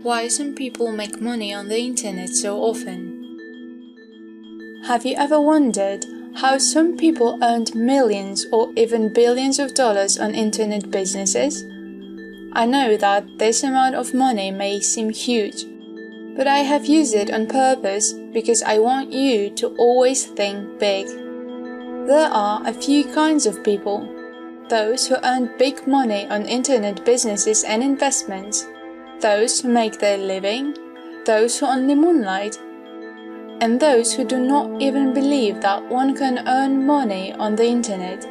Why some people make money on the internet so often. Have you ever wondered how some people earned millions or even billions of dollars on internet businesses? I know that this amount of money may seem huge, but I have used it on purpose because I want you to always think big. There are a few kinds of people: those who earn big money on internet businesses and investments, those who make their living, those who only moonlight, and those who do not even believe that one can earn money on the internet.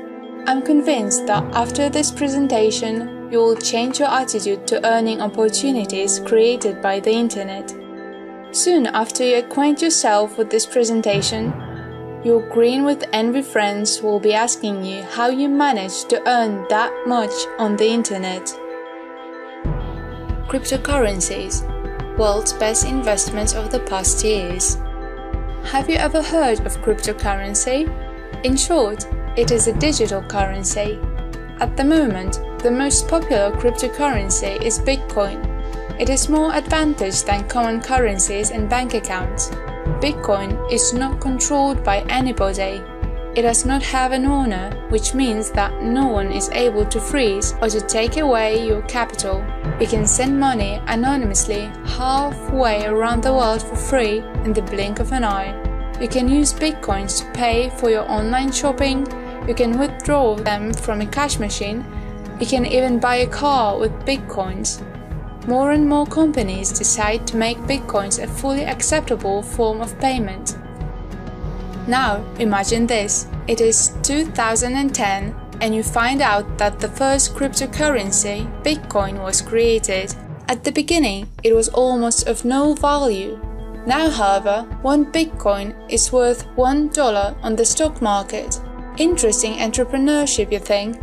I'm convinced that after this presentation, you will change your attitude to earning opportunities created by the internet. Soon after you acquaint yourself with this presentation, your green with envy friends will be asking you how you managed to earn that much on the internet. Cryptocurrencies, world's best investments of the past years. Have you ever heard of cryptocurrency? In short, it is a digital currency. At the moment, the most popular cryptocurrency is Bitcoin. It is more advantaged than common currencies and bank accounts. Bitcoin is not controlled by anybody. It does not have an owner, which means that no one is able to freeze or to take away your capital. You can send money anonymously halfway around the world for free in the blink of an eye. You can use Bitcoins to pay for your online shopping. You can withdraw them from a cash machine. You can even buy a car with Bitcoins. More and more companies decide to make Bitcoins a fully acceptable form of payment. Now, imagine this. It is 2010 and you find out that the first cryptocurrency, Bitcoin, was created. At the beginning, it was almost of no value. Now, however, one Bitcoin is worth $1 on the stock market. Interesting entrepreneurship, you think?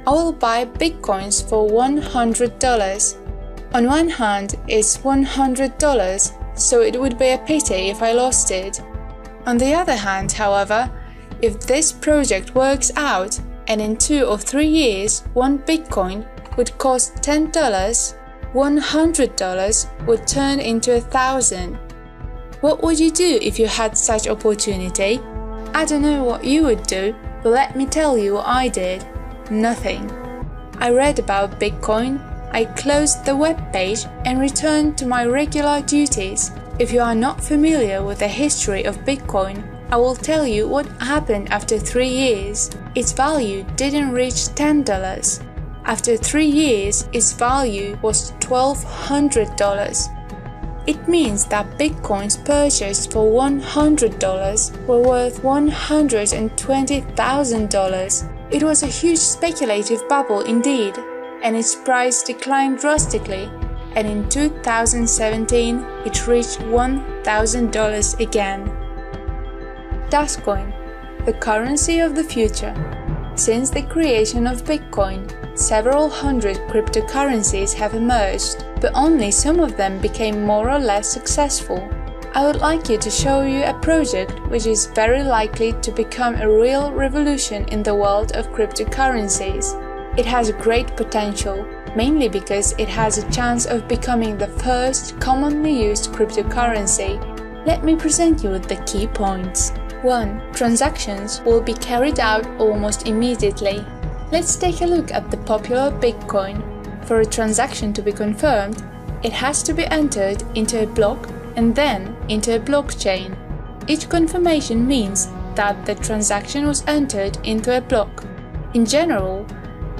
I will buy Bitcoins for $100. On one hand, it's $100, so it would be a pity if I lost it. On the other hand, however, if this project works out and in 2 or 3 years one Bitcoin would cost $10, $100 would turn into 1,000. What would you do if you had such opportunity? I don't know what you would do, but let me tell you what I did. Nothing. I read about Bitcoin, I closed the web page and returned to my regular duties. If you are not familiar with the history of Bitcoin, I will tell you what happened after 3 years. Its value didn't reach $10. After 3 years, its value was $1,200. It means that Bitcoins purchased for $100 were worth $120,000. It was a huge speculative bubble indeed, and its price declined drastically, and in 2017 it reached $1,000 again. DasCoin, the currency of the future. Since the creation of Bitcoin, several hundred cryptocurrencies have emerged, but only some of them became more or less successful. I would like to show you a project which is very likely to become a real revolution in the world of cryptocurrencies. It has great potential, mainly because it has a chance of becoming the first commonly used cryptocurrency. Let me present you with the key points. 1. Transactions will be carried out almost immediately. Let's take a look at the popular Bitcoin. For a transaction to be confirmed, it has to be entered into a block and then into a blockchain. Each confirmation means that the transaction was entered into a block. In general,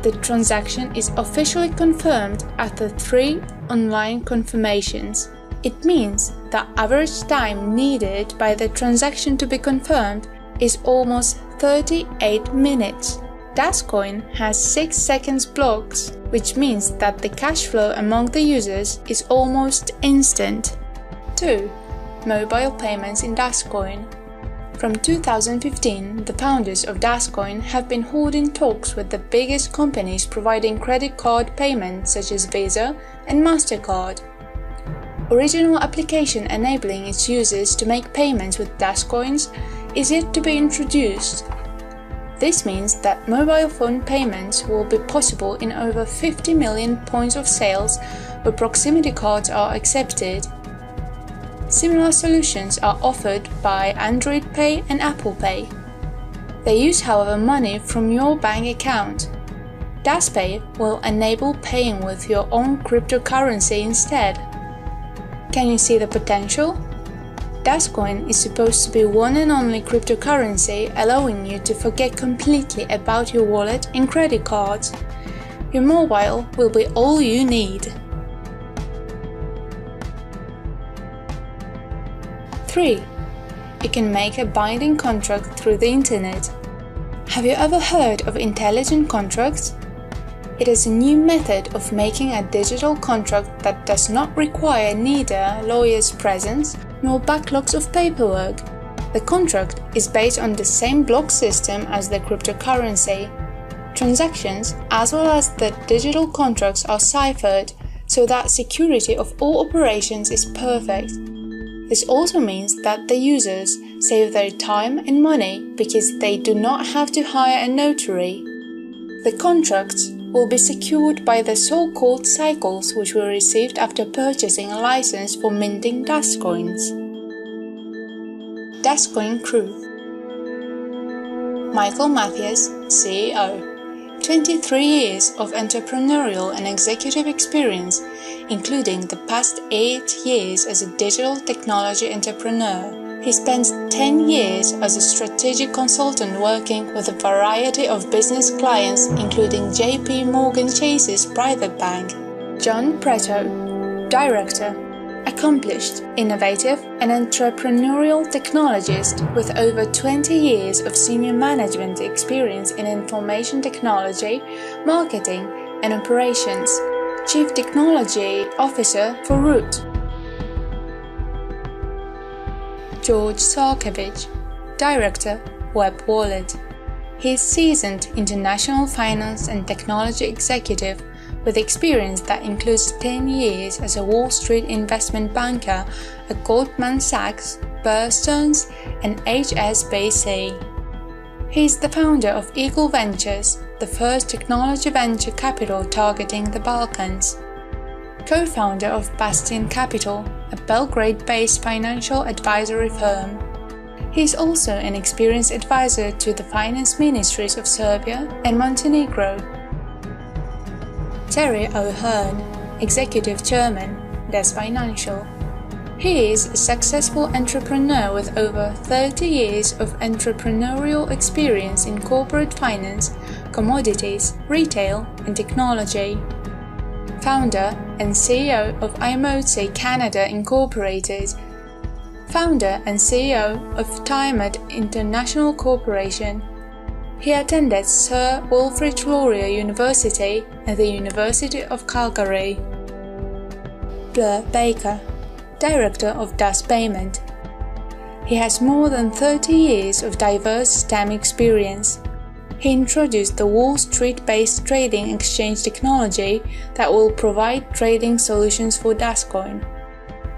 the transaction is officially confirmed after 3 online confirmations. It means the average time needed by the transaction to be confirmed is almost 38 minutes. DasCoin has 6 seconds blocks, which means that the cash flow among the users is almost instant. 2. Mobile payments in DasCoin. From 2015, the founders of DasCoin have been holding talks with the biggest companies providing credit card payments such as Visa and MasterCard. Original application enabling its users to make payments with DasCoins is yet to be introduced. This means that mobile phone payments will be possible in over 50 million points of sales where proximity cards are accepted. Similar solutions are offered by Android Pay and Apple Pay. They use, however, money from your bank account. DasPay will enable paying with your own cryptocurrency instead. Can you see the potential? DasCoin is supposed to be one and only cryptocurrency, allowing you to forget completely about your wallet and credit cards. Your mobile will be all you need. 3. You can make a binding contract through the internet. Have you ever heard of intelligent contracts? It is a new method of making a digital contract that does not require neither a lawyer's presence nor backlogs of paperwork. The contract is based on the same block system as the cryptocurrency. Transactions as well as the digital contracts are ciphered so that security of all operations is perfect. This also means that the users save their time and money because they do not have to hire a notary. The contracts will be secured by the so-called cycles which were received after purchasing a license for minting DasCoins. DasCoin Crew. Michael Mathias, CEO. 23 years of entrepreneurial and executive experience, including the past 8 years as a digital technology entrepreneur. He spent 10 years as a strategic consultant working with a variety of business clients, including JP Morgan Chase's private bank. John Preto, Director. Accomplished, innovative, and entrepreneurial technologist with over 20 years of senior management experience in information technology, marketing, and operations. Chief Technology Officer for Root. George Sarkevich, Director, Web Wallet. He is seasoned international finance and technology executive with experience that includes 10 years as a Wall Street investment banker at Goldman Sachs, Bear Stearns, and HSBC. He is the founder of Eagle Ventures, the first technology venture capital targeting the Balkans. Co-founder of Bastion Capital, a Belgrade-based financial advisory firm. He is also an experienced advisor to the finance ministries of Serbia and Montenegro. Terry O'Hearn, Executive Chairman, Des Financial. He is a successful entrepreneur with over 30 years of entrepreneurial experience in corporate finance, commodities, retail, and technology. Founder and CEO of iMozi Canada Incorporated. Founder and CEO of Tiamat International Corporation. He attended Sir Wilfrid Laurier University and the University of Calgary. Blair Baker, Director of Das Payment. He has more than 30 years of diverse STEM experience. He introduced the Wall Street-based trading exchange technology that will provide trading solutions for DasCoin.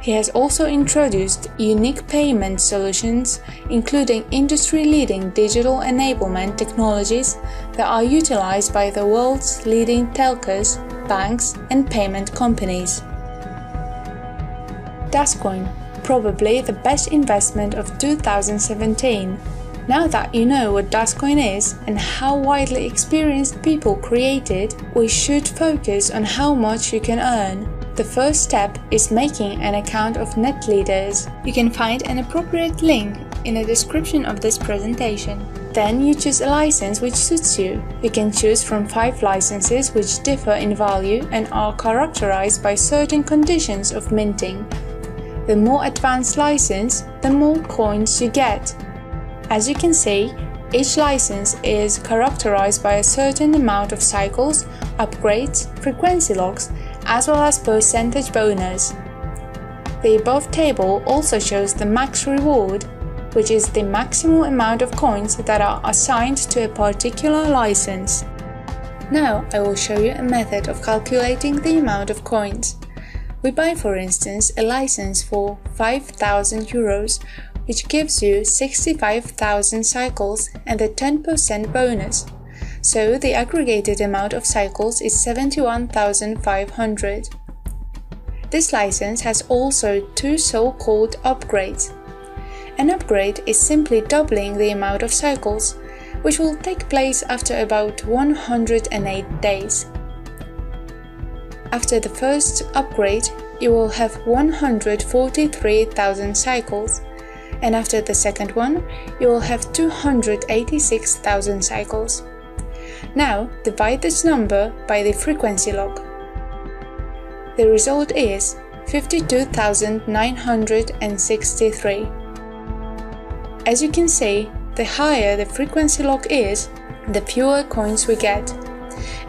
He has also introduced unique payment solutions, including industry-leading digital enablement technologies that are utilized by the world's leading telcos, banks, and payment companies. DasCoin, probably the best investment of 2017. Now that you know what DasCoin is and how widely experienced people create it, we should focus on how much you can earn. The first step is making an account of NetLeaders. You can find an appropriate link in the description of this presentation. Then you choose a license which suits you. You can choose from 5 licenses which differ in value and are characterized by certain conditions of minting. The more advanced license, the more coins you get. As you can see, each license is characterized by a certain amount of cycles, upgrades, frequency locks, as well as percentage bonus. The above table also shows the max reward, which is the maximum amount of coins that are assigned to a particular license. Now I will show you a method of calculating the amount of coins. We buy, for instance, a license for 5,000 euros, which gives you 65,000 cycles and a 10% bonus. So the aggregated amount of cycles is 71,500. This license has also two so-called upgrades. An upgrade is simply doubling the amount of cycles, which will take place after about 108 days. After the first upgrade, you will have 143,000 cycles, and after the second one, you will have 286,000 cycles. Now, divide this number by the frequency log. The result is 52,963. As you can see, the higher the frequency log is, the fewer coins we get.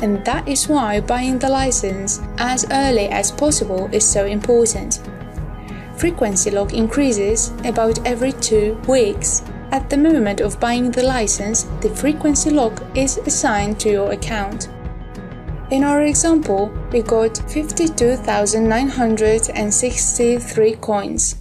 And that is why buying the license as early as possible is so important. Frequency log increases about every 2 weeks. At the moment of buying the license, the frequency log is assigned to your account. In our example, we got 52,963 coins.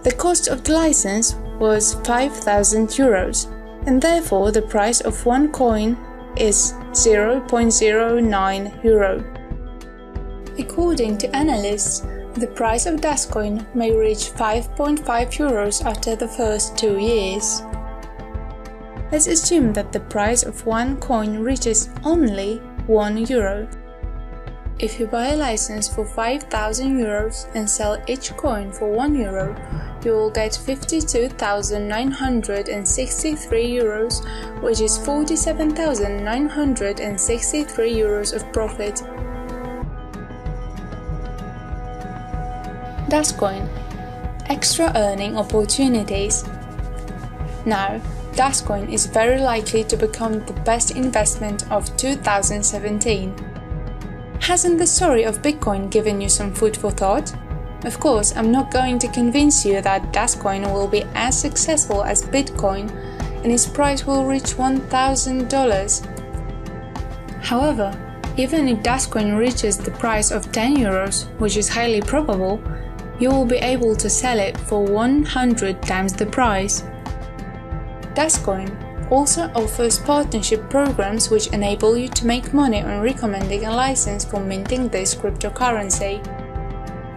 The cost of the license was 5,000 euros, and therefore the price of one coin is 0.09 euro. According to analysts, the price of DasCoin may reach 5.5 euros after the first 2 years. Let's assume that the price of one coin reaches only 1 euro. If you buy a license for 5,000 euros and sell each coin for 1 euro, you will get 52,963 euros, which is 47,963 euros of profit. DasCoin – extra earning opportunities. Now, DasCoin is very likely to become the best investment of 2017. Hasn't the story of Bitcoin given you some food for thought? Of course, I'm not going to convince you that DasCoin will be as successful as Bitcoin and its price will reach $1,000. However, even if DasCoin reaches the price of 10 euros, which is highly probable, you will be able to sell it for 100 times the price. DasCoin also offers partnership programs which enable you to make money on recommending a license for minting this cryptocurrency.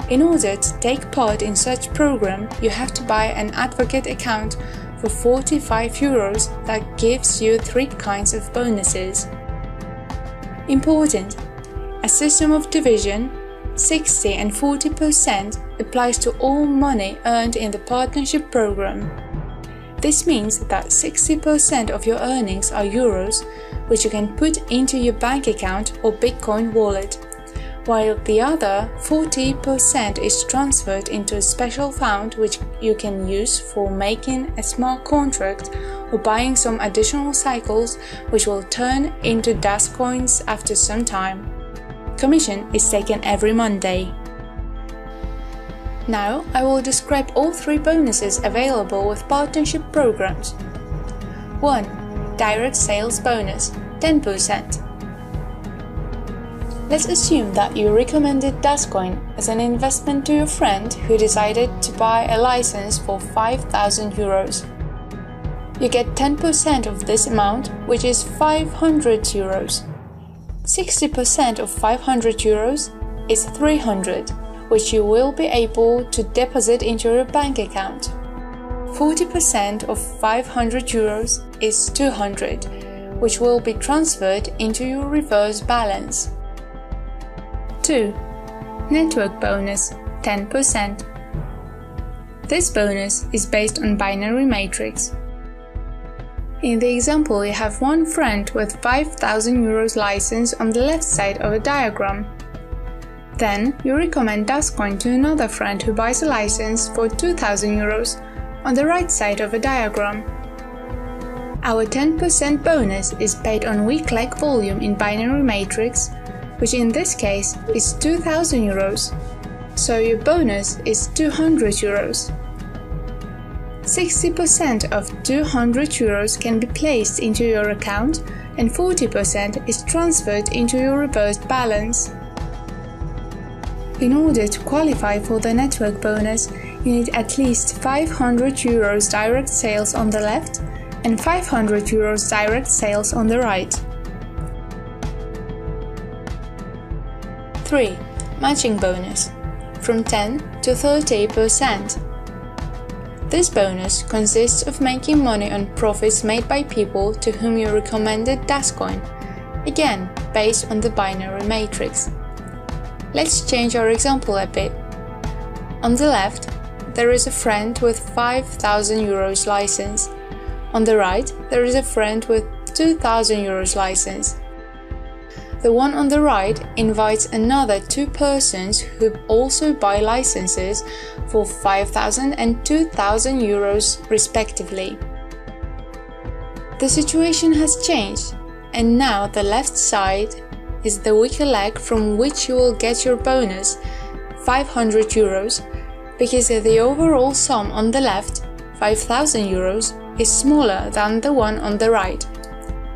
In order to take part in such program, you have to buy an advocate account for 45 euros that gives you 3 kinds of bonuses. Important: a system of division, 60 and 40%, applies to all money earned in the partnership program. This means that 60% of your earnings are euros, which you can put into your bank account or Bitcoin wallet, while the other 40% is transferred into a special fund which you can use for making a smart contract or buying some additional cycles which will turn into DasCoins after some time. Commission is taken every Monday. Now I will describe all 3 bonuses available with partnership programs. 1. Direct sales bonus, 10%. Let's assume that you recommended DasCoin as an investment to your friend who decided to buy a license for 5,000 euros. You get 10% of this amount, which is 500 euros. 60% of 500 euros is 300, which you will be able to deposit into your bank account. 40% of 500 euros is 200, which will be transferred into your reverse balance. 2. Network bonus, 10%. This bonus is based on binary matrix. In the example, you have one friend with 5,000 euros license on the left side of a diagram. Then you recommend DasCoin to another friend who buys a license for 2,000 euros on the right side of a diagram. Our 10% bonus is paid on week-like volume in binary matrix, which in this case is 2,000 euros. So your bonus is 200 euros. 60% of 200 euros can be placed into your account and 40% is transferred into your reversed balance. In order to qualify for the network bonus, you need at least 500 euros direct sales on the left and 500 euros direct sales on the right. 3. Matching bonus, from 10 to 30%. This bonus consists of making money on profits made by people to whom you recommended DasCoin, again based on the binary matrix. Let's change our example a bit. On the left, there is a friend with 5,000 euros license. On the right, there is a friend with 2,000 euros license. The one on the right invites another 2 persons who also buy licenses for 5,000 and 2,000 euros respectively. The situation has changed, and now the left side is the weaker leg from which you will get your bonus, 500 euros, because the overall sum on the left, 5,000 euros, is smaller than the one on the right,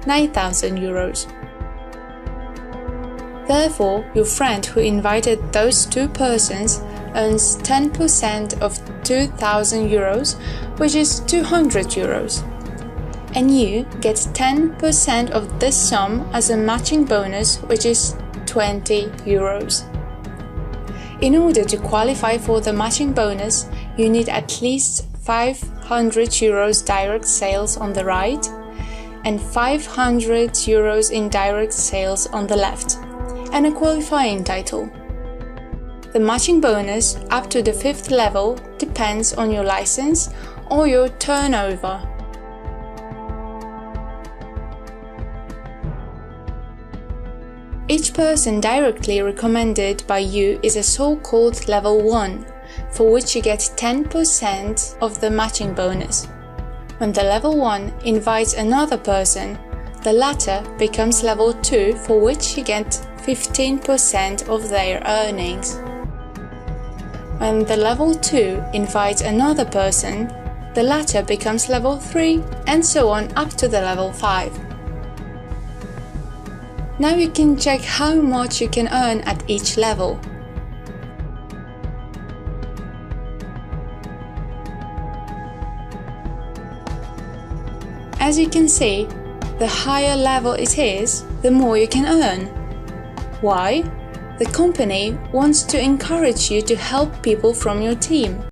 9,000 euros. Therefore, your friend who invited those 2 persons earns 10% of 2,000 euros, which is 200 euros. And you get 10% of this sum as a matching bonus, which is 20 euros. In order to qualify for the matching bonus, you need at least 500 euros direct sales on the right and 500 euros in direct sales on the left, and a qualifying title. The matching bonus up to the 5th level depends on your license or your turnover. Each person directly recommended by you is a so-called level 1, for which you get 10% of the matching bonus. When the level 1 invites another person, the latter becomes level 2, for which you get 15% of their earnings. When the level 2 invites another person, the latter becomes level 3, and so on up to the level 5. Now you can check how much you can earn at each level. As you can see, the higher level it is, the more you can earn. Why? The company wants to encourage you to help people from your team.